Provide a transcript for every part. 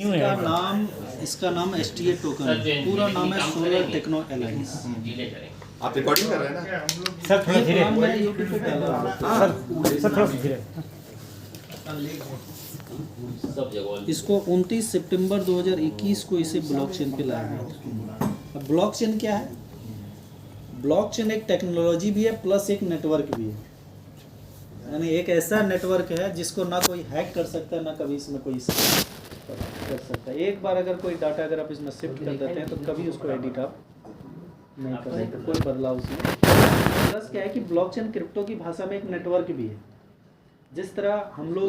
इसका नाम STA token है। पूरा नाम है सोलर टेक्नो अलायंस। आप रिकॉर्डिंग कर रहे हैं ना सर? थोड़ा धीरे मैं यूट्यूब पे डाला हूं। सर थोड़ा धीरे। इसको 29 सितंबर 2021 को इसे ब्लॉकचेन पे लाया गया था। अब ब्लॉकचेन क्या है? ब्लॉकचेन एक टेक्नोलॉजी भी है प्लस एक नेटवर्क भी है। यानी एक ऐसा नेटवर्क है जिसको ना कोई हैक कर सकता है, ना कभी इसमें कोई कर सकता है। एक बार अगर कोई डाटा अगर आप इसमें शिफ्ट कर देते हैं तो कभी उसको एडिट आप नहीं कर सकते, कोई बदलाव उसमें। प्लस क्या है कि ब्लॉकचेन क्रिप्टो की भाषा में एक नेटवर्क भी है। जिस तरह हम लोग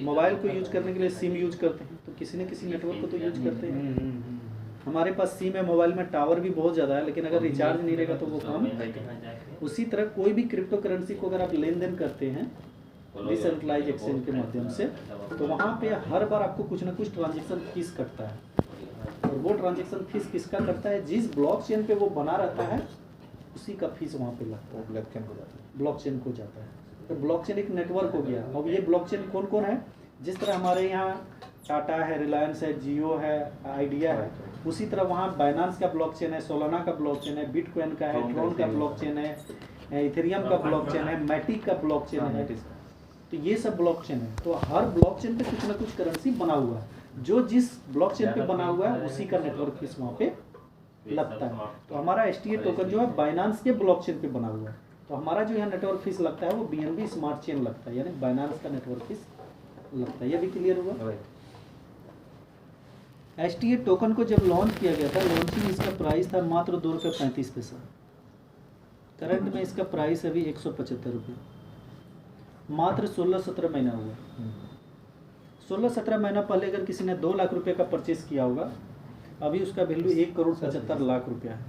मोबाइल को यूज करने के लिए सिम यूज करते हैं तो किसी न किसी नेटवर्क को तो यूज करते हैं। हमारे पास सिम है, मोबाइल में टावर भी बहुत ज़्यादा है, लेकिन अगर रिचार्ज नहीं रहेगा तो वो काम। उसी तरह कोई भी क्रिप्टो करेंसी को अगर आप लेन देन करते हैं डिसेंट्रलाइज एक्सचेंज के माध्यम से, तो वहाँ पे हर बार आपको कुछ ना कुछ ट्रांजेक्शन फीस कटता है। और वो ट्रांजेक्शन फीस किसका कटता है? जिस ब्लॉकचेन पे वो बना रहता है उसी का फीस वहाँ पे लगता है, ब्लॉकचेन को जाता है। तो ब्लॉकचेन एक नेटवर्क हो गया। अब ये ब्लॉकचेन कौन कौन है? जिस तरह हमारे यहाँ टाटा है, रिलायंस है, जियो है, आइडिया है, उसी तरह वहाँ बाइनांस का ब्लॉकचेन है, सोलाना का ब्लॉकचेन है, बिटकॉइन का है, ट्रॉन का ब्लॉकचेन है, इथेरियम का ब्लॉकचेन है, मैटिक का ब्लॉकचेन है। तो ये सब ब्लॉकचेन है। तो हर ब्लॉकचेन पे कुछ ना कुछ करेंसी बना हुआ है। जो जिस ब्लॉकचेन पे बना हुआ है उसी का नेटवर्क फीस वहाँ पे लगता है। तो हमारा STA टोकन जो है बाइनांस के ब्लॉकचेन पे बना हुआ है, तो हमारा जो यहाँ नेटवर्क फीस लगता है वो BNB स्मार्ट चेन लगता है, यानी बाइनांस का नेटवर्क फीस लगता है। ये भी क्लियर हुआ? STA टोकन को जब लॉन्च किया गया था, लॉन्चिंग इसका प्राइस था मात्र ₹2.35। करंट में इसका प्राइस अभी ₹175। मात्र 16-17 महीना हुआ। 16-17 महीना पहले अगर किसी ने 2 लाख रुपए का परचेस किया होगा, अभी उसका वैल्यू 1,75,00,000 रुपया है।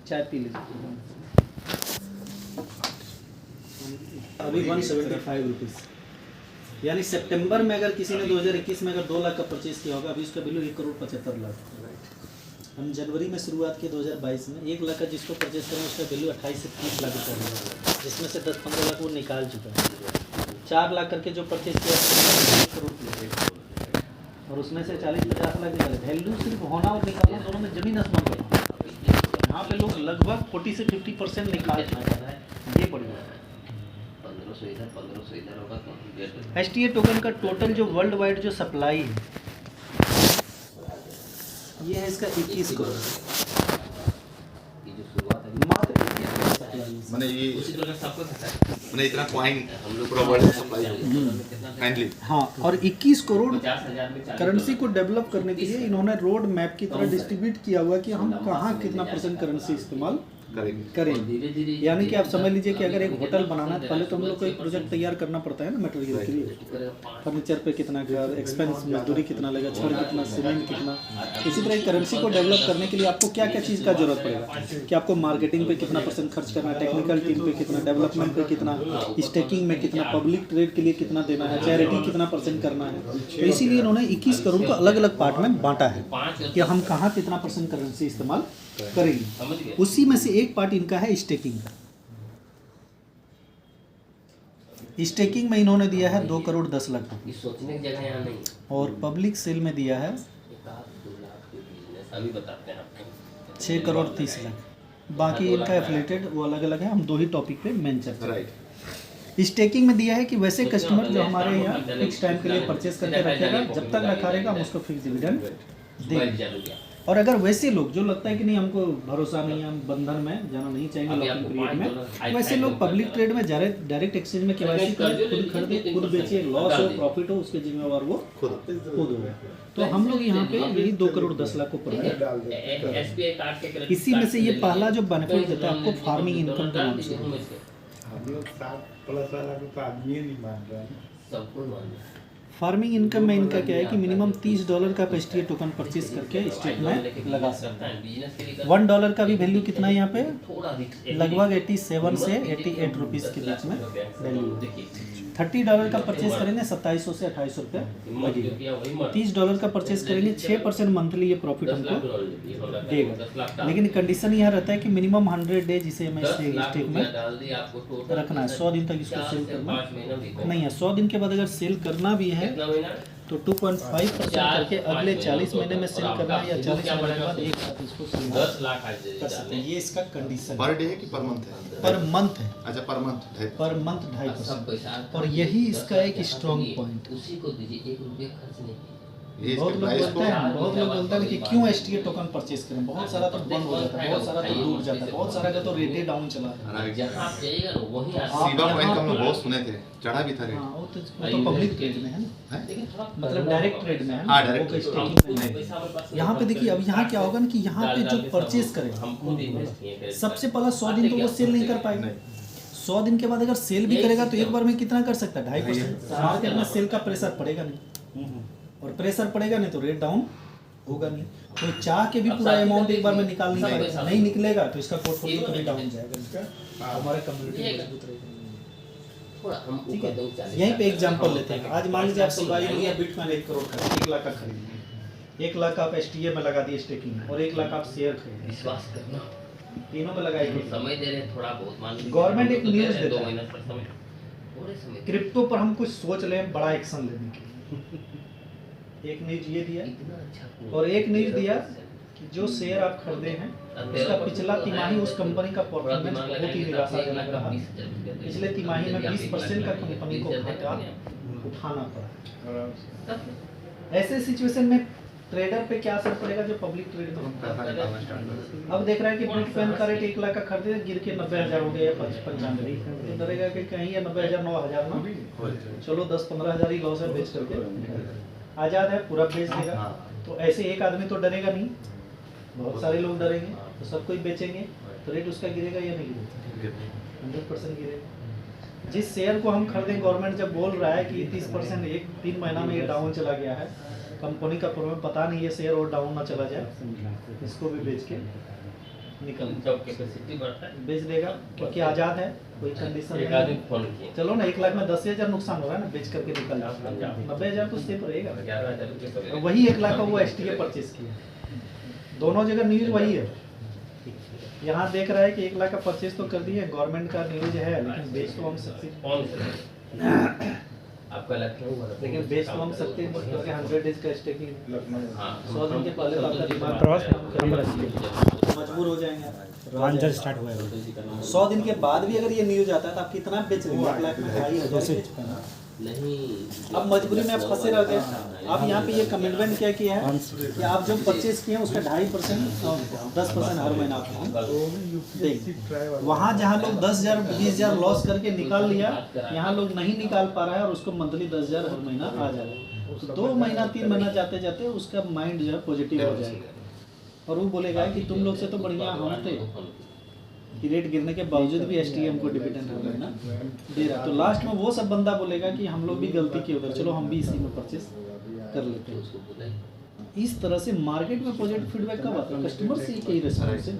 चाय पी लीजिए। अभी 175 रुपीज़, यानी सितंबर में अगर किसी ने 2021 में अगर 2 लाख का परचेस किया होगा, अभी उसका वैल्यू 1,75,00,000। हम जनवरी में शुरुआत की 2022 में 1 लाख का जिसको परचेस करें उसका वैल्यू 28 से 30 लाख रुपया होगा, जिसमें से 10-15 लाख वो निकाल चुका है। 4 लाख करके जो परचेस किया 1 करोड़, और उसमें से 40-50 लाख निकाले। वैल्यू सिर्फ होना और निकालना दोनों में जमीन आसमान का। यहाँ पे लोग लगभग 40 से 50% निकाल पाते हैं। ये बढ़िया है। 1500 इधर होगा तो STA टोकन का टोटल जो वर्ल्ड वाइड जो सप्लाई है ये है इसका 21 करोड़। ये जो शुरुआत है मात्र 21 करोड़ सप्लाई है। मैंने ये उसी तरह सबको पता है मैंने इतना कॉइन हम लोग पूरा वर्ल्ड में सप्लाई काइंडली। हाँ, और 21 करोड़ 50,000 में 40 करेंसी को डेवलप करने के लिए इन्होंने रोड मैप की तरह डिस्ट्रीब्यूट किया हुआ कि हम कहाँ कितना % करेंसी इस्तेमाल करेंगे। धीरे-धीरे यानी कि आप समझ लीजिए कि अगर एक होटल बनाना है, पहले तो हम लोग को एक प्रोजेक्ट तैयार करना पड़ता है ना मटेरियल के लिए। फर्नीचर पे कितना का एक्सपेंस, मजदूरी कितना लगेगा, छड़ कितना, सीमेंट कितना। इसी तरह करेंसी को डेवलप करने के लिए आपको क्या क्या चीज़ का जरूरत पड़ेगा कि आपको मार्केटिंग पे कितना % खर्च करना है, टेक्निकल टीम पे कितना, डेवलपमेंट पे कितना, स्टेकिंग में कितना, पब्लिक ट्रेड के लिए कितना देना है, चैरिटी कितना % करना है। तो इसीलिए इन्होंने 21 करोड़ को अलग अलग पार्ट में बांटा है कि हम कहाँ कितना % करेंसी इस्तेमाल करेंगे। उसी में से एक पार्ट इनका है स्टेकिंग का। स्टेकिंग में इन्होंने दिया है 2,10,00,000 ये सोचने की जगह यहाँ नहीं है। और पब्लिक सेल में दिया है 1 लाख 2 लाख के बिजनेस अभी बताते हैं आपको 6,30,00,000। बाकी इनका एफिलिएटेड वो अलग अलग है। हम 2 ही टॉपिक पे मेन चर्चा। राइट। स्टेकिंग में दिया है कि वैसे कस्टमर जो हमारे यहाँ फिक्स टाइम के लिए परचेस करके रखेगा, जब तक रखा रहेगा हम उसको फिक्स डिविडेंड देंगे। और अगर वैसे लोग जो लगता है कि नहीं हमको भरोसा नहीं है, हम बंधन में जाना नहीं चाहेंगे लॉकिंग पीरियड में, वैसे लोग पब्लिक ट्रेड में डायरेक्ट एक्सचेंज में KYC करें, खुद खरीदे, खुद बेचे, लॉस हो प्रॉफिट हो उसके जिम्मेवार वो खुद हो। तो हम लोग यहाँ पे यही 2,10,00,000 को पड़ गए। SBI कार्ड के इसी में से ये पहला जो बेनिफिट देता है आपको फार्मिंग इनकम के नाम से। सबको मान लो फार्मिंग इनकम में इनका क्या है कि मिनिमम $30 का STA टोकन परचेज करके स्टेट में लगा सकता है। $1 का भी वैल्यू कितना है यहाँ पे? लगभग 87 से 88 रुपीज़ के बीच में वैल्यू है। $30 का परचेज करेंगे 2700 से 2800 रुपये हिम्मत जो किया वही मत $30 का परचेज करेंगे 6% मंथली ये प्रॉफिट 10 हमको लाख डॉलर देती है, 10 लाख देगा। डाल लेकिन कंडीशन यह रहता है कि मिनिमम 100 डेज इसे हमें 10 लाख स्टेक रुपया में डाल दी आपको टोटल रखना है। 100 दिन तक इसको 4 सेल से करना 5 महीना भी नहीं है। 100 दिन के बाद अगर सेल करना भी है कितना महीना तो 2.5% करके अगले 40 महीने में सेल करना है या 40 महीने के बाद एक साथ इसको सेल 10 लाख आज दे कर सकते हैं। ये इसका कंडीशन पर डे है कि पर मंथ है? पर मंथ है, अच्छा पर मंथ पर मंथ सब 2.5%। पैसा और यही इसका एक स्ट्रॉन्ग चाहिए, पॉइंट। उसी को दीजिए, 1 रुपया खर्च नहीं कीजिए। ये बहुत इसके लोग प्राइस बोलते हैं को बहुत लोग बोलते हैं कि क्यों STA टोकन परचेज करें, बहुत सारा तो बंद हो जाता है, बहुत सारा तो डूब जाता है, बहुत सारा का तो रेटे डाउन चला है। जहाँ आप जाइएगा ना वहीं सीबा आप- कॉइन का हम लोग आप- बहुत सुने थे, चढ़ा भी था रेट। हाँ वो तो पब्लिक ट्रेड में है ना, हैं? लेकिन थोड़ा मतलब डायरेक्ट ट्रेड में है ना, हाँ, डायरेक्ट वो ट्रेड। स्टेकिंग में नहीं। पैसा हमारे पास यहाँ पे देखिए अब यहाँ क्या होगा ना कि यहाँ पे जो परचेज करें हम खुद इन्वेस्ट किए करें। सबसे पहला 100 दिन तो वो सेल नहीं कर पाएगा। नहीं। 100 दिन के बाद अगर सेल भी करेगा तो एक बार में कितना कर सकता है? 2.5%। मार्केट में सेल का प्रेशर पड़ेगा नहीं, और प्रेशर पड़ेगा नहीं तो रेट डाउन होगा नहीं। कोई चाह के भी पूरा अमाउंट एक बार में निकाल नहीं पाएगा, नहीं निकलेगा तो इसका पोर्टफोलियो कभी डाउन जाएगा। हमारे कम्युनिटी में मजबूत रहेगा। थोड़ा हम ठीक है, 40 यहीं पे एग्जांपल लेते हैं। आज मान लीजिए आप सिलवाई लिया बिटकॉइन 1 करोड़ का, 1 लाख का खरीद 1 लाख आप STA में लगा दिए स्टेकिंग में, और 1 लाख आप शेयर खरीद, विश्वास करना तीनों में लगाएंगे। समय दे रहे हैं थोड़ा बहुत, मान लीजिए गवर्नमेंट एक तो दे न्यूज़ रहे हैं, 2 देता है। महीने पर समय, थोड़े समय क्रिप्टो पर हम कुछ सोच लें बड़ा एक्शन लेने के लिए। एक न्यूज ये दिया इतना अच्छा और एक न्यूज दिया कि जो शेयर आप खरीदे हैं उसका पिछला तिमाही उस कंपनी का परफॉर्मेंस बहुत ही निराशाजनक रहा। पिछले तिमाही में 20% का कंपनी को घाटा उठाना पड़ा। ऐसे सिचुएशन में ट्रेडर पे क्या असर पड़ेगा जो पब्लिक ट्रेड में अब देख रहा है कि बिटकॉइन का रेट 1 लाख का खरीदे गिर के 90,000 हो गया, 95 तो डरेगा कि कहीं ये 90,000 9,000 ना चलो 10-15 हज़ार ही लॉस है, बेच करके आज़ाद है, पूरा बेच देगा। तो ऐसे एक आदमी तो डरेगा नहीं, बहुत सारे लोग डरेंगे, तो सब कोई बेचेंगे तो रेट उसका गिरेगा या नहीं गिरेगा? 100% गिरेगा। जिस शेयर को हम खरीदें, गवर्नमेंट जब बोल रहा है कि 30% 3 महीना में ये डाउन चला गया है, कंपनी का प्रॉब्लम पता नहीं ये शेयर और डाउन ना चला जाए, इसको भी बेच के निकल जब कैपेसिटी बढ़ता है बेच देगा क्योंकि आज़ाद है, कोई कंडीशन एक आदमी नहीं। फोन किए चलो ना 1 लाख में 10,000 नुकसान हो रहा है ना, बेच करके निकल जाओ, 90,000 तो सेफ रहेगा। 11,000 रुपये का और वही 1 लाख का वो STA परचेज किया, दोनों जगह न्यूज वही है। यहाँ देख रहा है कि 1 लाख का परचेज तो कर दिए, गवर्नमेंट का न्यूज है, लेकिन बेच तो हम सकते कौन से आपका लखनऊ वाला लेकिन बेच तो हम सकते हैं क्योंकि 100 डेज का स्टेकिंग हाँ 100 दिन के पहले तो आपका दिमाग प्रवास काम करने लगेगा, मजबूर हो जाएंगे आप। वांचन स्टार्ट हुआ है। 100 दिन के बाद भी अगर ये न्यूज आता है तो आप कितना बेच लेंगे? 1 लाख में 2,500 बेच पाएंगे। नहीं अब मजबूरी में आप फंसे रह गए। आप यहाँ पे ये कमिटमेंट क्या किया है कि आप जो परचेज किए हैं उसका 2.5% और 10% हर महीना आपको देंगे। वहाँ जहाँ लोग 10,000 20,000 लॉस करके निकाल लिया, यहाँ लोग नहीं निकाल पा रहा है और उसको मंथली 10,000 हर महीना आ जाएगा। तो 2 महीना 3 महीना जाते जाते उसका माइंड जो है पॉजिटिव हो जाएगा और वो बोलेगा कि तुम लोग से तो बढ़िया हम थे कि रेट गिरने के बावजूद भी STA को डिविडेंड हर महीना दे रहा है। तो लास्ट में वो सब बंदा बोलेगा कि हम लोग भी गलती की उधर, चलो हम भी इसी में परचेस कर लेते हैं। इस तरह से मार्केट में पॉजिटिव फीडबैक कब आता है? कस्टमर से ही कई रिस्पॉन्स है।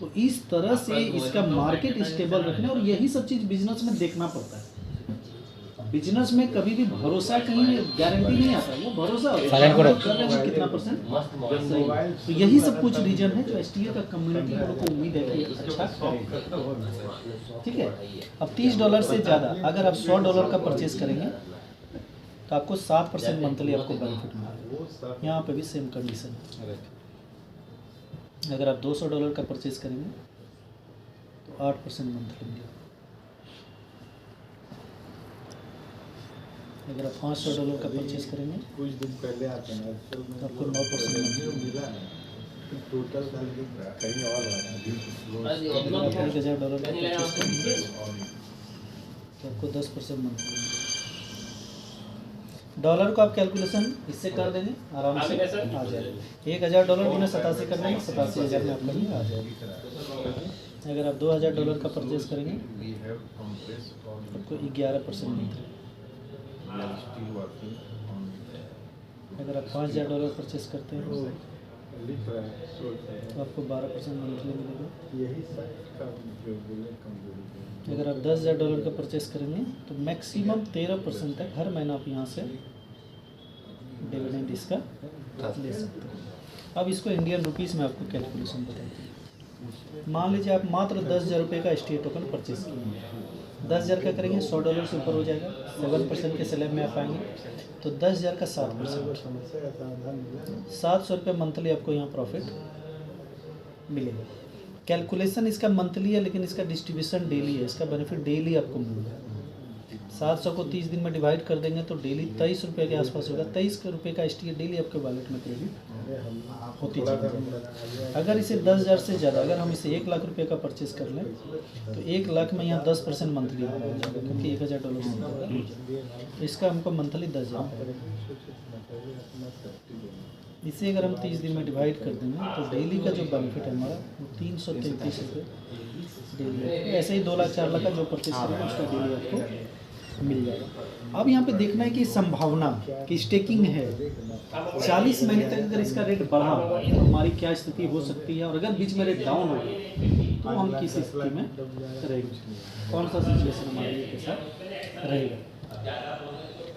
तो इस तरह से इसका मार्केट स्टेबल रखने और यही सब चीज़ बिजनेस में देखना पड़ता है। बिजनेस में कभी भी भरोसा कहीं गारंटी नहीं आता, वो भरोसा होता है कर रहे हैं कितना परसेंट सही। तो यही सब कुछ रीजन है जो STA का कम्युनिटी लोगों को उम्मीद है कि अच्छा करेगा। ठीक है, अब $30 से ज़्यादा अगर आप $100 का परचेज करेंगे तो आपको 7% मंथली आपको बेनिफिट मिलेगा। यहाँ पे भी सेम कंडीशन है। अगर आप $200 का परचेज करेंगे तो 8% मंथली मिलेगा। अगर आप $500 का परचेज करेंगे कुछ दिन पहले आते हैं तो आपको 9% मिला है टोटल कहीं और $1,000 का परचेज करेंगे तो आपको 10% मंथली। डॉलर को आप कैलकुलेशन इससे कर देंगे आराम से आ जाएगा। $1,000 गुना 87 कर देंगे, 87,000 में आपका ये आ जाएगा। अगर आप $2,000 का परचेज करेंगे आपको 11% मंथली। अगर आप $5,000 परचेस करते हैं लिख रहा है सोच रहा तो आपको 12% मंथली मिलेगा। है यही साइज का जो बोले कमजोरी है। अगर आप $10,000 का परचेस करेंगे तो मैक्सिमम 13% तक हर महीना आप यहाँ से डिविडेंड इसका ले सकते हैं। अब इसको इंडियन रुपीस में आपको कैलकुलेशन बताइए। मान लीजिए आप मात्र 10,000 रुपये का STA टोकन परचेस किए, 10,000 का करेंगे $100 से ऊपर हो जाएगा, 7% के स्लैब में आप आएंगे तो 10,000 का 7%, समस्या का समाधान मिला। 700 रुपये मंथली आपको यहाँ प्रॉफिट मिलेगा। कैलकुलेशन इसका मंथली है लेकिन इसका डिस्ट्रीब्यूशन डेली है, इसका बेनिफिट डेली आपको मिल रहा है। 700 को 30 दिन में डिवाइड कर देंगे तो डेली 23 रुपये के आसपास होगा। 23 रुपये का STA डेली आपके वॉलेट में क्रेडिट होती है। अगर इसे 10,000 से ज़्यादा, अगर हम इसे 1 लाख रुपये का परचेस कर लें तो 1 लाख में यहाँ 10% मंथली हो जाएगा क्योंकि $1,000 से ज़्यादा है। तो इसका हमको मंथली 10,000, इसे अगर हम 30 दिन में डिवाइड कर देंगे तो डेली का जो बेनिफिट है हमारा वो 333 रुपये डेली है। तो ऐसे ही 2 लाख 4 लाख का जो परचेस करेंगे उसका डेली आपको मिल जाएगा। अब यहाँ पे देखना है कि संभावना कि स्टेकिंग है 40 महीने तक अगर इसका रेट बढ़ा तो हमारी क्या स्थिति हो सकती है, और अगर बीच में रेट डाउन हो तो हम किस स्थिति में रहेंगे, कौन सा सिचुएशन हमारे के साथ रहेगा।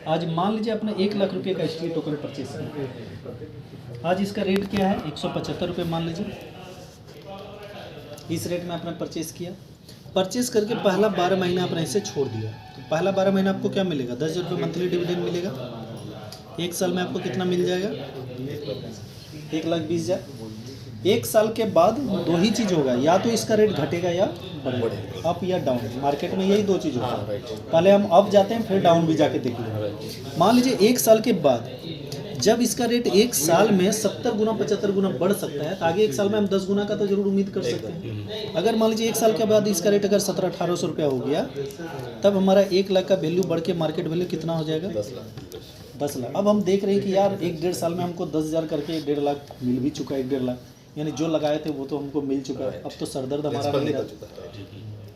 आज मान लीजिए आपने 1 लाख रुपये का STA टोकन परचेस किया, आज इसका रेट क्या है 175 रुपये मान लीजिए। इस रेट में आपने परचेस किया, परचेस करके पहला 12 महीना आपने इसे छोड़ दिया तो पहला 12 महीना आपको क्या मिलेगा, 10,000 रुपये मंथली डिविडेंड मिलेगा। 1 साल में आपको कितना मिल जाएगा, 1,20,000। 1 साल के बाद 2 ही चीज़ होगा, या तो इसका रेट घटेगा या बढ़ेगा, अप या डाउन। मार्केट में यही 2 चीज़ होता है, पहले हम अप जाते हैं फिर डाउन भी जाके देख लेंगे। मान लीजिए 1 साल के बाद जब इसका रेट 1 साल में 70 गुना 75 गुना बढ़ सकता है तो आगे 1 साल में हम 10 गुना का तो जरूर उम्मीद कर सकते हैं। अगर मान लीजिए 1 साल के बाद इसका रेट अगर 1700-1800 रुपया हो गया तब हमारा 1 लाख का वैल्यू बढ़ के मार्केट वैल्यू कितना हो जाएगा, 10 लाख। अब हम देख रहे हैं कि यार 1-1.5 साल में हमको 10,000 करके 1.5 लाख मिल भी चुका है। 1.5 लाख यानी जो लगाए थे वो तो हमको मिल चुका है, अब तो सरदर्द हमारा नहीं रहा।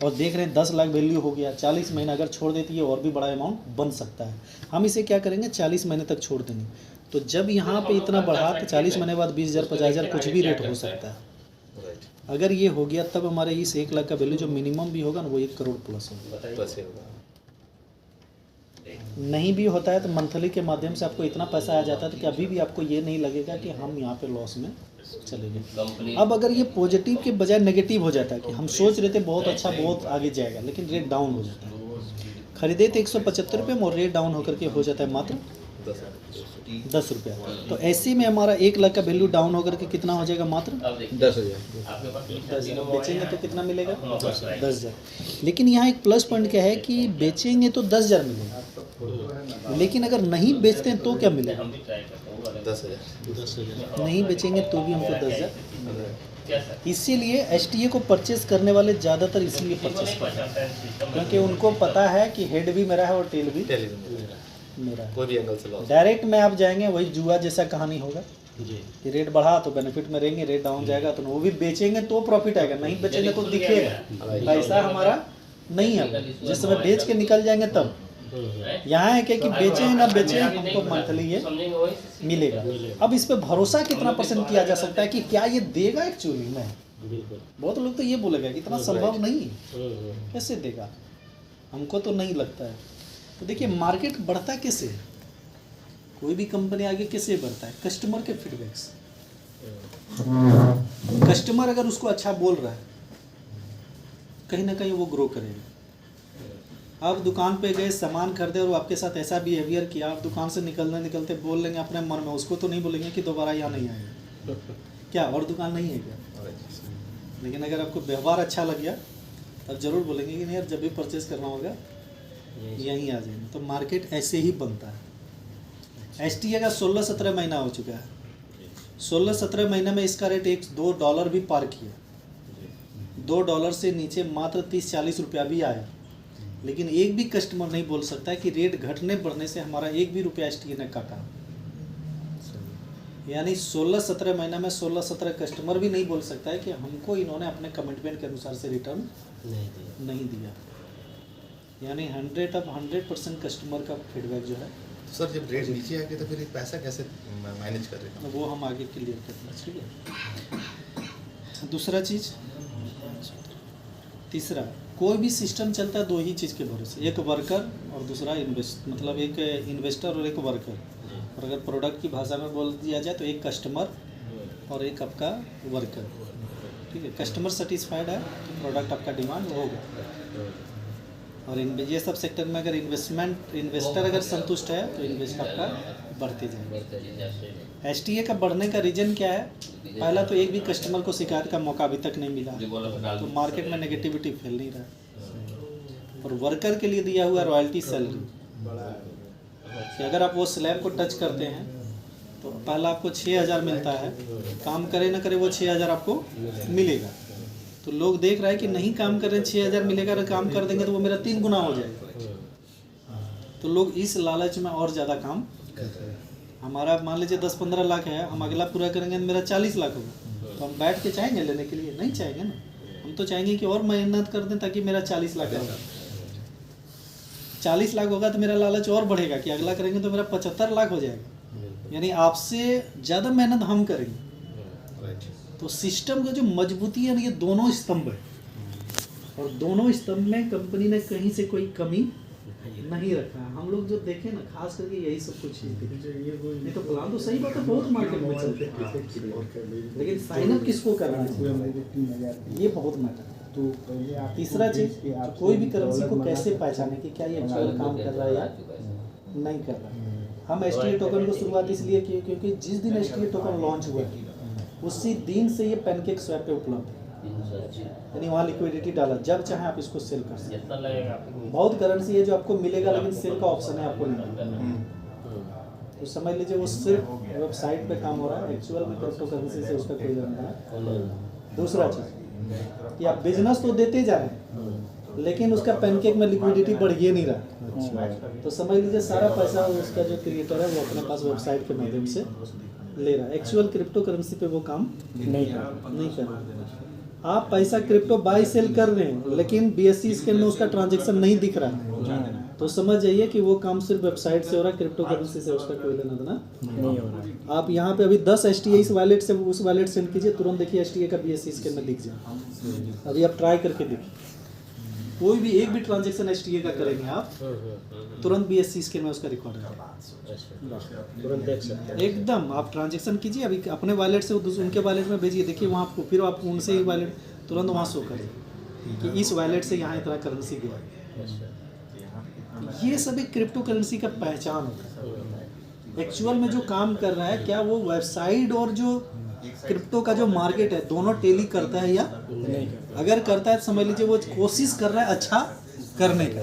और देख रहे हैं 10 लाख वैल्यू हो गया, 40 महीना अगर छोड़ देती है और भी बड़ा अमाउंट बन सकता है। हम इसे क्या करेंगे 40 महीने तक छोड़ देंगे, तो जब यहाँ पे इतना बढ़ा तो 40 महीने बाद 20,000 50,000 कुछ भी रेट हो सकता है। अगर ये हो गया तब हमारे इस 1 लाख का वैल्यू जो मिनिमम भी होगा ना वो 1 करोड़ प्लस होगा। नहीं भी होता है तो मंथली के माध्यम से आपको इतना पैसा आ जाता है तो कि अभी भी आपको ये नहीं लगेगा कि हम यहाँ पे लॉस में चले गए। अब अगर ये पॉजिटिव के बजाय नेगेटिव हो जाता है कि हम सोच रहे थे बहुत अच्छा बहुत आगे जाएगा लेकिन रेट डाउन हो जाता है, खरीदे थे 175 रुपये में और रेट डाउन होकर के हो जाता है मात्र 10 रुपया, तो ऐसे में हमारा 1 लाख का वैल्यू डाउन होकर के कितना हो जाएगा, मात्र 10,000। बेचेंगे तो कितना मिलेगा, 10,000। लेकिन यहाँ एक प्लस पॉइंट क्या है कि बेचेंगे तो 10,000 मिलेगा, लेकिन अगर नहीं बेचते हैं तो क्या मिलेगा, 10,000। नहीं बेचेंगे तो भी हमको 10,000। इसीलिए STA को परचेस करने वाले ज़्यादातर इसलिए परचेस करते हैं क्योंकि उनको पता है कि हेड भी मेरा है और टेल भी मेरा है। कोई भी एंगल से लॉस डायरेक्ट में आप जाएंगे वही जुआ जैसा कहानी होगा कि रेट बढ़ा तो बेनिफिट में रहेंगे, रेट डाउन जाएगा तो वो भी बेचेंगे तो प्रॉफिट आएगा, नहीं बेचेंगे तो दिखेगा। पैसा हमारा नहीं है, जिस समय बेच के निकल जाएंगे तब। यहाँ है कि बेचें ना बेचें हमको मंथली ये मिलेगा। अब इस पे भरोसा कितना % किया जा सकता है कि क्या ये देगा एक्चुअली में। बहुत लोग तो ये बोलेगा कि इतना संभव नहीं, कैसे देगा, हमको तो नहीं लगता है। तो देखिए मार्केट बढ़ता कैसे है, कोई भी कंपनी आगे कैसे बढ़ता है, कस्टमर के फीडबैक से। कस्टमर अगर उसको अच्छा बोल रहा है कहीं ना कहीं वो ग्रो करेगा। आप दुकान पे गए सामान खरीदे और वो आपके साथ ऐसा बिहेवियर किया, आप दुकान से निकलते बोल लेंगे अपने मन में, उसको तो नहीं बोलेंगे कि दोबारा यहाँ नहीं आएगा क्या और दुकान नहीं है क्या। लेकिन अगर आपको व्यवहार अच्छा लग गया तब जरूर बोलेंगे कि नहीं यार जब भी परचेज करना होगा यहीं आ जाएंगे। तो मार्केट ऐसे ही बनता है। STA का 16-17 महीना हो चुका है, 16-17 महीने में इसका रेट $1-2 भी पार किया, $2 से नीचे मात्र 30-40 रुपया भी आया। लेकिन एक भी कस्टमर नहीं बोल सकता है कि रेट घटने बढ़ने से हमारा एक भी रुपया STA ने काटा। यानी 16-17 महीना में 16-17 कस्टमर भी नहीं बोल सकता है कि हमको इन्होंने अपने कमिटमेंट के अनुसार से रिटर्न नहीं दिया। यानी 100% कस्टमर का फीडबैक जो है सर जब रेट नीचे आ गया तो फिर ये पैसा कैसे मैनेज कर रहे हैं? वो हम आगे क्लियर करते हैं, ठीक है। दूसरा चीज़, तीसरा, कोई भी सिस्टम चलता है दो ही चीज़ के भरोसे, एक वर्कर और दूसरा मतलब एक इन्वेस्टर और एक वर्कर। और अगर प्रोडक्ट की भाषा में बोल दिया जाए तो एक कस्टमर और एक आपका वर्कर, ठीक है। कस्टमर सेटिस्फाइड है तो प्रोडक्ट आपका डिमांड होगा। और ये सब सेक्टर में अगर इन्वेस्टर अगर संतुष्ट है तो इन्वेस्ट आपका बढ़ते जाएगा। एसटीए का बढ़ने का रीज़न क्या है? पहला तो एक भी कस्टमर को शिकायत का मौका अभी तक नहीं मिला, तो मार्केट में नेगेटिविटी फैल नहीं रहा। और वर्कर के लिए दिया हुआ रॉयल्टी सैलरी कि अगर आप वो स्लैब को टच करते हैं तो पहला आपको 6,000 मिलता है, काम करे ना करे वो 6,000 आपको मिलेगा। तो लोग देख रहे हैं कि नहीं काम कर रहे हैं 6,000 मिलेगा, अगर काम कर देंगे तो वो मेरा 3 गुना हो जाएगा। तो लोग इस लालच में और ज़्यादा काम, हमारा मान लीजिए 10-15 लाख है, हम अगला पूरा करेंगे तो मेरा 40 लाख होगा, तो हम बैठ के चाहेंगे लेने के लिए? नहीं चाहेंगे ना। हम तो चाहेंगे कि और मेहनत कर दें ताकि मेरा 40 लाख होगा। 40 लाख होगा तो मेरा लालच और बढ़ेगा कि अगला करेंगे तो मेरा 75 लाख हो जाएगा, यानी आपसे ज़्यादा मेहनत हम करेंगे। तो सिस्टम का जो मजबूती है ये दोनों स्तंभ है, और दोनों स्तंभ में कंपनी ने कहीं से कोई कमी नहीं रखा है। हम लोग जो देखें ना, खास करके यही सब कुछ चीज़ नहीं तो प्लान तो सही बात है, बहुत मार्केट में चलते हैं, लेकिन साइन अप किसको करना है ये बहुत मैटर है। तो तीसरा चीज़, कोई भी करेंसी को कैसे पहचाने कि क्या ये एक्चुअल काम कर रहा है या नहीं कर रहा है। हम एसटीए टोकन को शुरुआत इसलिए की क्योंकि जिस दिन एसटीए टोकन लॉन्च हुआ उसी दिन से ये पैनकेक स्वैप पे उपलब्ध है, यानी वहाँ लिक्विडिटी डाला, जब चाहे आप इसको सेल कर सकते हैं। बहुत करेंसी है जो आपको मिलेगा लेकिन सेल का ऑप्शन है आपको नहीं, तो समझ लीजिए वो सिर्फ वेबसाइट पे काम हो रहा है, एक्चुअल में क्रिप्टो करेंसी से उसका कोई लेना है। दूसरा चीज़ कि आप बिजनेस तो देते जा रहे हैं लेकिन उसका पैनकेक में लिक्विडिटी बढ़ ही नहीं रहा, तो समझ लीजिए सारा पैसा उसका जो क्रिएटर है वो अपने पास वेबसाइट के माध्यम से ले रहा है। एक्चुअल क्रिप्टो करेंसी पे वो काम नहीं कर रहा। आप पैसा क्रिप्टो बाई सेल कर रहे हैं लेकिन BSC स्कैन में उसका ट्रांजैक्शन नहीं दिख रहा है, तो समझ जाइए कि वो काम सिर्फ वेबसाइट से हो रहा है, क्रिप्टो करेंसी से उसका कोई लेना देना नहीं हो रहा। आप यहाँ पे अभी 10 STA इस वॉलेट से उस वॉलेट सेंड कीजिए, तुरंत देखिए STA का BSC स्कैन में दिख जाए। अभी आप ट्राई करके देखिए, कोई भी एक भी ट्रांजैक्शन STA का करेंगे आप, तुरंत BSC स्कैन में उसका रिकॉर्ड है, तुरंत देख सकते हैं। एकदम। आप ट्रांजैक्शन कीजिए अभी अपने वॉलेट से उनके वॉलेट में भेजिए, देखिए वहाँ आपको, फिर आप उनसे ही वॉलेट तुरंत वहाँ शो करें कि इस वॉलेट से यहाँ इतना करेंसी गया। ये सब एक क्रिप्टो करेंसी का पहचान होता है। एक्चुअल में जो काम कर रहा है, क्या वो वेबसाइट और जो क्रिप्टो का जो मार्केट है दोनों टेली करता है या नहीं? अगर करता है तो समझ लीजिए वो कोशिश कर रहा है अच्छा करने का।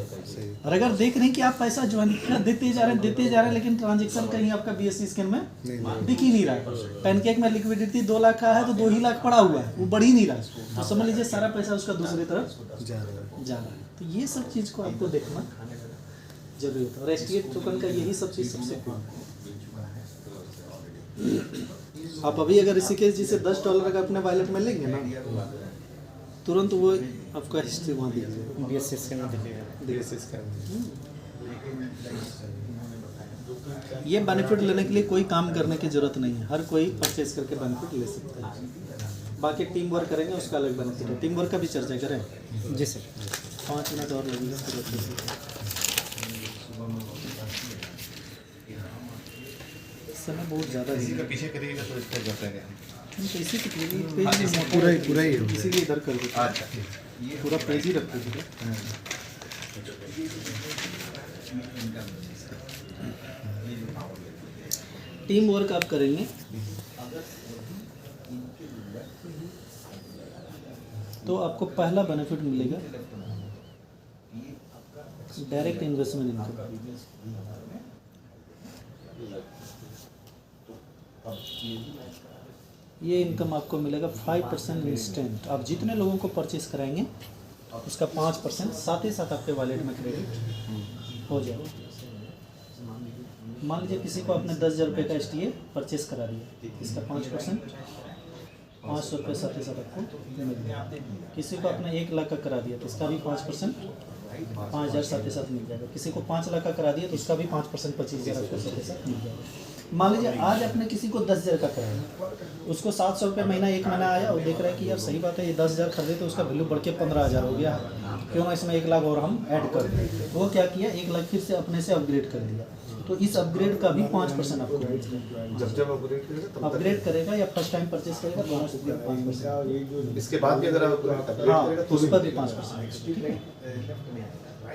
और अगर देख रहे हैं कि आप पैसा ज्वाइन देते जा रहे हैं लेकिन ट्रांजैक्शन कहीं आपका BSC स्कैन में दिख ही नहीं रहा है। पैनकेक में लिक्विडिटी 2 लाख का है तो 2 ही लाख पड़ा हुआ है, वो बढ़ ही नहीं रहा, तो समझ लीजिए सारा पैसा उसका दूसरी तरफ जा रहा है। तो ये सब चीज़ को आपको देखना जरूरी होता है, और STA टोकन का यही सब चीज़ सबसे आप अभी अगर ऋषिकेश जी से $10 का अपने वॉलेट में लेंगे ना, तुरंत वो आपका हिस्ट्री वहाँ दिख जाएगा, BSC स्कैन में दिखेगा। ये बेनिफिट लेने के लिए कोई काम करने की जरूरत नहीं है, हर कोई परचेज करके बेनिफिट ले सकता है। बाकी टीम वर्क करेंगे उसका अलग बेनिफिट है, टीम वर्क का भी चर्चा करें। जी सर। 5 मिनट और लगेगा। समय बहुत ज़्यादा किसी का पीछे करिएगा तो इसका बताएंगे। तो इसी के पूरा ही इसीलिए इधर कर देते हैं। अच्छा पूरा पेज ही रख दीजिए। टीम वर्क आप करेंगे तो आपको पहला बेनिफिट मिलेगा डायरेक्ट इन्वेस्टमेंट इनकम। ये इनकम आपको मिलेगा 5% इंस्टेंट। आप जितने लोगों को परचेस कराएंगे उसका 5% साथ ही साथ आपके वॉलेट में क्रेडिट हो जाएगा। मान लीजिए किसी को आपने 10,000 रुपये का STA परचेस करा दिया, इसका 5% 500 रुपये साथ ही साथ आपको मिल गया। किसी को आपने 1 लाख का करा दिया तो इसका भी 5% 5,000 साथ ही साथ मिल जाएगा। किसी को 5 लाख का करा दिया तो उसका भी 5% 25,000 आपको साथ ही साथ मिल जाएगा। मान लीजिए आज आपने किसी को 10,000 का कराया, उसको 700 रुपये महीना एक महीना आया और देख रहा है कि यार सही बात है ये 10,000 खरीदे तो उसका वैल्यू बढ़ के 15,000 हो गया, क्यों ना इसमें 1 लाख और हम ऐड कर दें। वो क्या किया, 1 लाख फिर से अपने से अपग्रेड कर दिया, तो इस अपग्रेड का भी 5% आपको मिलेगा। जब अपग्रेड करेगा तब अपग्रेड करेगा या फर्स्ट टाइम परचेज करेगा दोनों से 5%। इसके बाद भी अगर आप अपग्रेड हाँ करेगा तो उस पर भी 5%। ठीक है,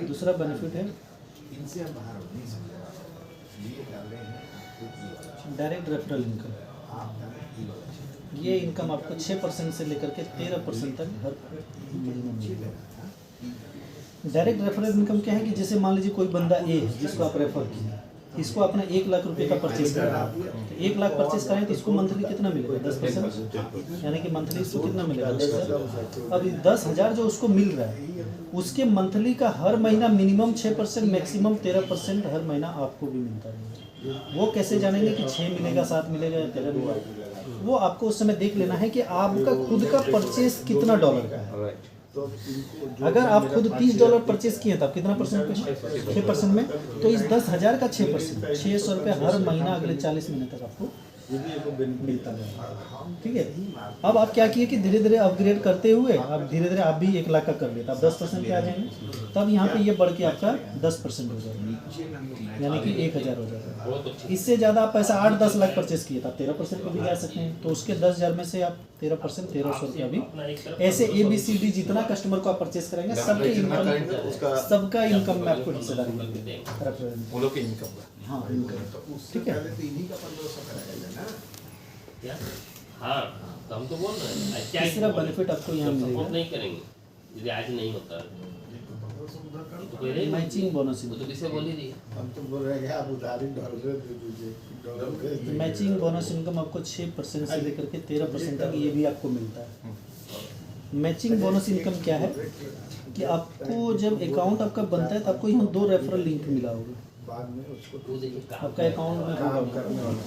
दूसरा बेनिफिट है डायरेक्ट रेफरल इनकम। ये इनकम आपको 6% से लेकर के 13% तक हर महीने मिलेगा। डायरेक्ट रेफरल इनकम क्या है कि जैसे मान लीजिए कोई बंदा ए है जिसको आप रेफर किया, इसको अपना 1 लाख रुपए का परचेज करा, तो 1 लाख परचेज करें तो इसको मंथली कितना मिलेगा, 10%, यानी कि मंथली इसको कितना मिलेगा, 10,000। अब 10,000 जो उसको मिल रहा है उसके मंथली का हर महीना मिनिमम 6%, मैक्सिमम 13% हर महीना आपको भी मिलता रहेगा। वो कैसे जानेंगे कि 6 मिलेगा, 7 मिलेगा या 13 मिलेगा, वो आपको उस समय देख लेना है कि आपका खुद का परचेज कितना डॉलर का है। अगर आप खुद $30 परचेज किए तो आप कितना परसेंट पे, 6% में, तो इस 10,000 का 6%, 600 रुपये हर महीना अगले 40 महीने तक आपको मिलता है। ठीक है, अब आप क्या किए कि धीरे धीरे अपग्रेड करते हुए आप धीरे धीरे आप भी 1 लाख का कर लेते, आप 10% पे आ जाएंगे, तब यहाँ पे ये बढ़ के आपका 10% हो जाएगा, यानी कि 1,000 हो जाएगा। इससे ज़्यादा आप पैसा 8-10 लाख परचेज किए तो आप 13% पे भी जा सकते हैं, तो उसके 10,000 में से आप 13% 1,300 रुपया भी ऐसे ABCD जितना कस्टमर को आप परचेज करेंगे सबके इनकम, सबका इनकम में आपको हिस्सेदारी मिलेगी, वो लोग की इनकम का। हाँ इनकम। ठीक है, क्या? हाँ तो हम तो बोल रहे हैं क्या तीसरा बेनिफिट आपको यहाँ सपोर्ट मिलेगा नहीं करेंगे यदि आज नहीं होता तो कोई नहीं, मैचिंग बोनस। वो तो किसे बोल ही दी। हम तो बोल रहे हैं कि आप उधारी डॉलर दे दीजिए, डॉलर भेज दीजिए। मैचिंग बोनस इनकम आपको 6% से लेकर के 13% तक ये भी आपको मिलता है। मैचिंग बोनस इनकम क्या है कि आपको जब अकाउंट आपका बनता है तो आपको यहाँ 2 रेफरल लिंक मिला होगा, बाद में उसको वो देखिए काम आपका अकाउंट में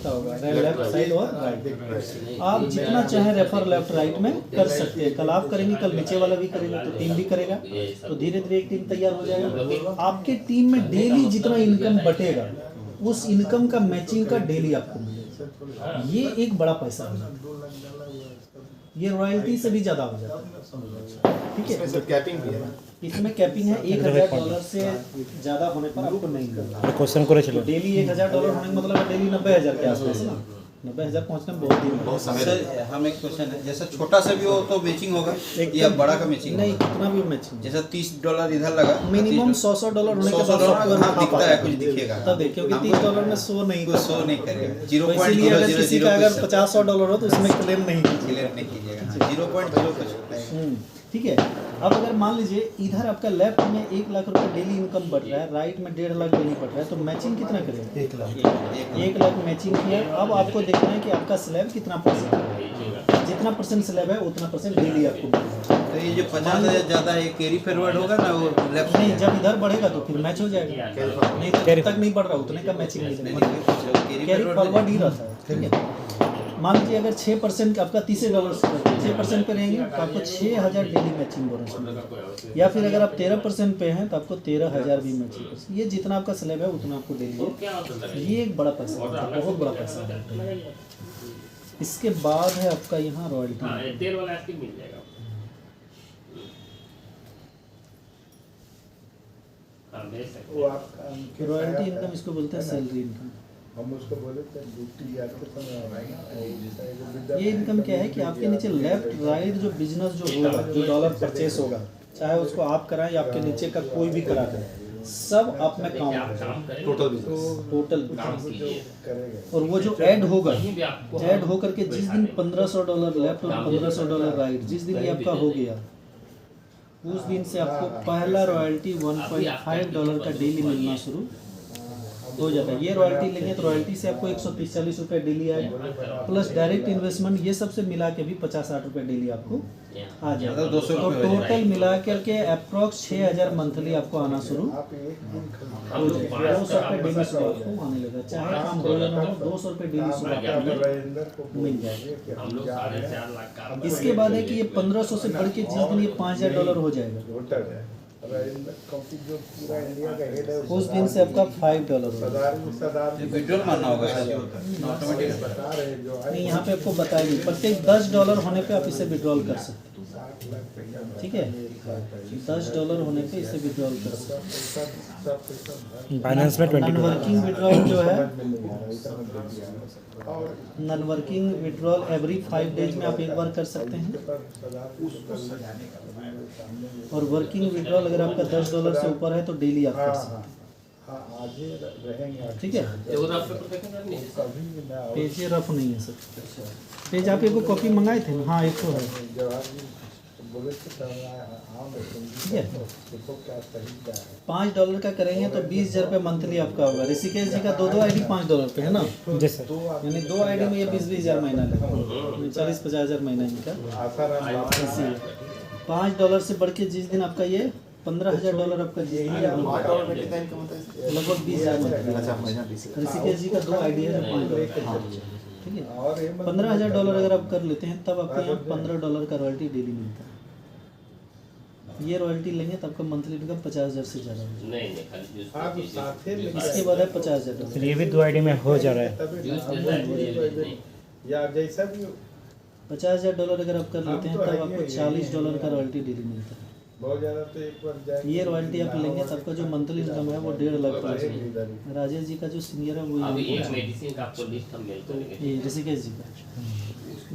होगा लेफ्ट साइड और राइट। आप जितना चाहे रेफर लेफ्ट राइट में कर सकते हैं, कल आप करेंगे, कल नीचे वाला भी करेगा, तो टीम भी करेगा, तो धीरे धीरे एक टीम तैयार हो जाएगा। आपके टीम में डेली जितना इनकम बटेगा उस इनकम का मैचिंग का डेली आपको मिलेगा। ये एक बड़ा पैसा है, ये रॉयल्टी से भी ज़्यादा हो जाता है। ठीक है, इसमें कैपिंग भी है ना? इसमें कैपिंग है, $1,000 से ज़्यादा होने पर आपको नहीं मिलता। क्वेश्चन करे चलो। डेली $1,000 होने का मतलब है डेली 90,000 के आसपास ना, 90,000 पहुँचने में बहुत दिन बहुत समय सर हम एक क्वेश्चन है, जैसा छोटा सा भी हो तो मैचिंग होगा या बड़ा का मैचिंग नहीं, होगा? कितना भी मैचिंग, जैसा $30 इधर लगा, मिनिमम $100 होने के बाद $100 सॉफ्टवेयर में दिखता है, कुछ दिखेगा, तब देखिए, क्योंकि $30 में शो नहीं कुछ शो नहीं करेगा। तो इसीलिए अगर किसी का अगर 50-100 हो तो उसमें क्लेम नहीं कीजिए। क्लियर नहीं कीजिएगा, 0.0 कुछ होता है। ठीक है, अब अगर मान लीजिए इधर आपका लेफ्ट में 1 लाख रुपए डेली इनकम बढ़ रहा है, राइट में 1.5 लाख डेली बढ़ रहा है, तो मैचिंग कितना करेगा, 1 लाख। 1 लाख मैचिंग किया। अब आपको देखना है कि आपका स्लैब कितना परसेंट है, जितना परसेंट स्लैब है उतना परसेंट डेली आपको मिलेगा। तो ये जो 50,000 ज़्यादा है कैरी फॉरवर्ड होगा ना, वो लेफ्ट नहीं, जब इधर बढ़ेगा तो फिर मैच हो जाएगा, नहीं तो जब तक नहीं बढ़ रहा उतने का मैचिंग नहीं मिलेगा, कैरी फॉरवर्ड ही रहता है। ठीक है, मान लीजिए अगर 6% आपका $30 से 6% पे रहेंगे तो आपको 6,000 डेली मैचिंग बोनस मिलेगा, या फिर अगर आप 13% पे हैं तो आपको 13,000 भी मैचिंग। ये जितना आपका स्लैब है उतना आपको डेली है, ये एक बड़ा पैसा है, बहुत बड़ा पैसा है। इसके बाद है आपका यहाँ रॉयल्टी। तेल वाला आइसक्रीम मिल जाएगा। हाँ भेज सकते वो आपका रॉयल्टी इनकम इसको बोलते हैं सैलरी इनकम। हम उसको बोले थे ड्यूटी याद के समय ये इनकम क्या है कि आपके नीचे लेफ्ट राइट जो बिजनेस जो होगा, जो डॉलर परचेस होगा, चाहे उसको आप कराएं या आपके नीचे का कोई भी करा दे, सब आप में काउंट है, टोटल बिजनेस। टोटल। करेगा। और वो जो ऐड होगा, ऐड होकर के जिस दिन $1,500 लेफ्ट और $1,500 राइट, जिस दिन ये आपका हो गया उस दिन से आपको पहला रॉयल्टी $1.5 का डेली मिलना शुरू हो जाता है। ये रॉयल्टी लेंगे तो रॉयल्टी से आपको 130-140 रुपये डेली आएगा, प्लस डायरेक्ट इन्वेस्टमेंट ये सबसे मिला के भी 50-60 रुपये डेली आपको आ जाएगा। मतलब 200 तो टोटल मिला करके अप्रॉक्स 6,000 मंथली आपको आना शुरू आप एक दिन हो जाएगा। 200 रुपये डेली सुबह आपको आने लगा, चाहे काम हो या ना हो, 200 रुपये डेली सुबह आपको मिल जाएगा। हम लोग 4.5 लाख का इसके बाद है कि ये 1,500 से बढ़ के जिस दिन ये $5,000 हो जाएगा, होटल है राजेंद्र क्योंकि जो पूरा इंडिया का हेड है उस दिन से आपका $5 होगा। सरदार विड्रॉल मारना होगा शायद ऑटोमेटिक। बता रहे जो है नहीं, यहाँ पे आपको बताएंगे प्रत्येक $10 होने पे आप इसे विड्रॉल कर सकते हैं। 60 लाख पैसा ठीक है, $10 होने पे इसे विड्रॉल कर सकते सब पैसा बाइनेंस में हैं। नॉन वर्किंग विड्रॉल जो है, नहीं आ रहा इतना दे दिया और non working withdrawal every 5 days में आप एक बार कर सकते हैं। और वर्किंग विड्रॉल अगर आपका $10 से ऊपर है तो डेली आप कर सकते हैं। हाँ आज ही रहेंगे ठीक है, एगो रफ पेपर देखें ना नहीं कभी ना पेज ये रफ नहीं है सर। पेज आप एक कॉपी मंगाए थे ना? हाँ, एक तो है। जवाहर जी बोले थे तो हाँ ठीक है। देखो क्या सही क्या है। $5 का करेंगे तो 20,000 रुपये मंथली आपका होगा। ऋषिकेश जी का 2 आईडी $5 पे है ना, जी सर। यानी 2 आईडी में ये 20,000 महीना लगेगा, 40-50,000 महीना इनका। आसाराम $5 से बढ़ के जिस दिन आपका ये $15,000 आपका जिस दिन लगभग 20,000 मंथली। ऋषिकेश जी का 2 आईडी है $5, ठीक है। और ये $15,000 अगर आप कर लेते हैं तब आपको यहाँ $15 का रॉयल्टी डेली मिलता है। ये रॉयल्टी लेंगे तब आपका मंथली इनकम 50,000 से ज़्यादा होगा। नहीं नहीं खाली जूस आप साथे इसके बाद है $50,000। फिर ये भी 2 आईडी में हो जा रहा है। तभी जूस ना, देता है नहीं या जैसा भी $50,000 अगर आप कर लेते हैं हम तो तब आपको आइए, $40 का रॉयल्टी डेली मिलता है। बहुत ज्यादा तो एक बार जाए ये रॉयल्टी आप लेंगे तब आपका जो मंथली इनकम है वो 1.5 लाख प्लस है। इधर ही। राजेश जी का जो सीनियर है वो अभी यही एक है। मेडिसिन का आपको लिस्ट हम मेल करेंगे ये ऋषिकेश जी का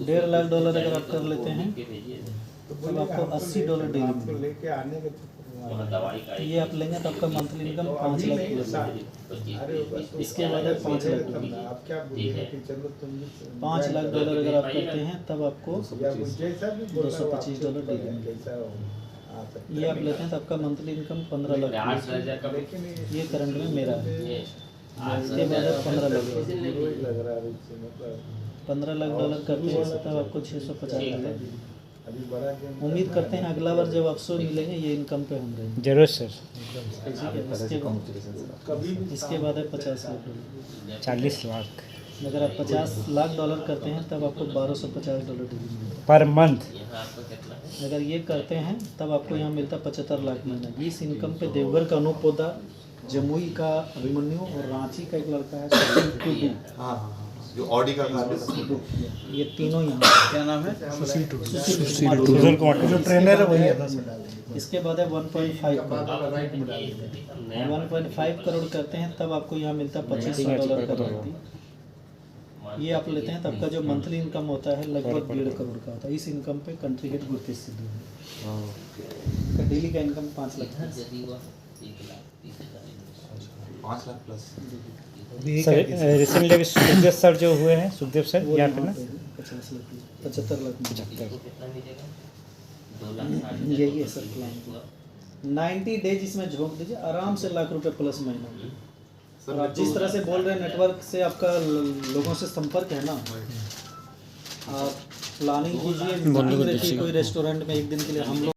$1.5 लाख अगर आप कर लेते हैं के भेजिए तो तब बोलिए आपको हमको $80 डेली आपको मिलेगा। लेके आने के वहाँ दवाई का ये आप लेंगे तो आपका मंथली इनकम 5 लाख प्लस है। अरे बस इसके बाद है 5 लाख तब ना, आप क्या बोलिए कि चलो तुम भी $5 लाख अगर आप करते हैं तब आपको या कुछ जैसा भी बोल रहा हो, $225 आपको डेली कैसा हो आ सकता ये आप लेते हैं तो आपका मंथली इनकम 15 लाख प्लस है। 8,000 का लेकिन ये करंट में मेरा है। ये इसके बाद है 15 लाख। हीरो ही लग रहा है इससे, मतलब $15 लाख करते हैं तब आपको 650 लाख। अभी बड़ा गेम उम्मीद करते हैं अगला बार जब आपसे मिलेंगे ये इनकम पे हम रहेंगे। जरूर सर। ठीक है, कभी भी इसके बाद है $50 लाख। 40 लाख अगर आप $50 लाख करते हैं तब आपको $1,250 डेली मिलता पर मंथ। यहाँ आपका कितना है है। अगर ये करते हैं तब आपको यहाँ मिलता है 75 लाख महीना। इस इनकम पे देवघर का अनूप पोद्दार, जमुई का अभिमन्यु और रांची का एक लड़का है सचिन टुडू, हाँ हाँ जो ऑडी का कार है ये तीनों यहाँ क्या नाम है? सुशील सुशील कुमार जो ट्रेनर है वही है। इसके बाद है 1.5 करोड़। अब ये स्थिति हम नया 1.5 करोड़ करते हैं तब आपको यहाँ मिलता है $25,000 का रॉयल्टी। ये आप लेते हैं तब का जो मंथली इनकम होता है लगभग 1.5 करोड़ का होता है। इस इनकम पे कंट्री हेड गुरतेज सिद्धू है। का डेली का इनकम 5 लाख है। यदि वह 1,30,000 5 lakh plus sir recently Sukhdev sir जो हुए हैं, सुखदेव सर वो यहाँ यहाँ पे ना पे है, 75 लाख में। इसको कितना मिलेगा 2,60,000 यही है सर प्लान। 90 डेज इसमें झोंक दीजिए, आराम से ₹1,00,000 प्लस महीना। और आप जिस तरह से बोल रहे हैं नेटवर्क से आपका लोगों से संपर्क है ना, आप प्लानिंग कीजिए, मीटिंग रखिए कोई रेस्टोरेंट में एक दिन के लिए। हम लोग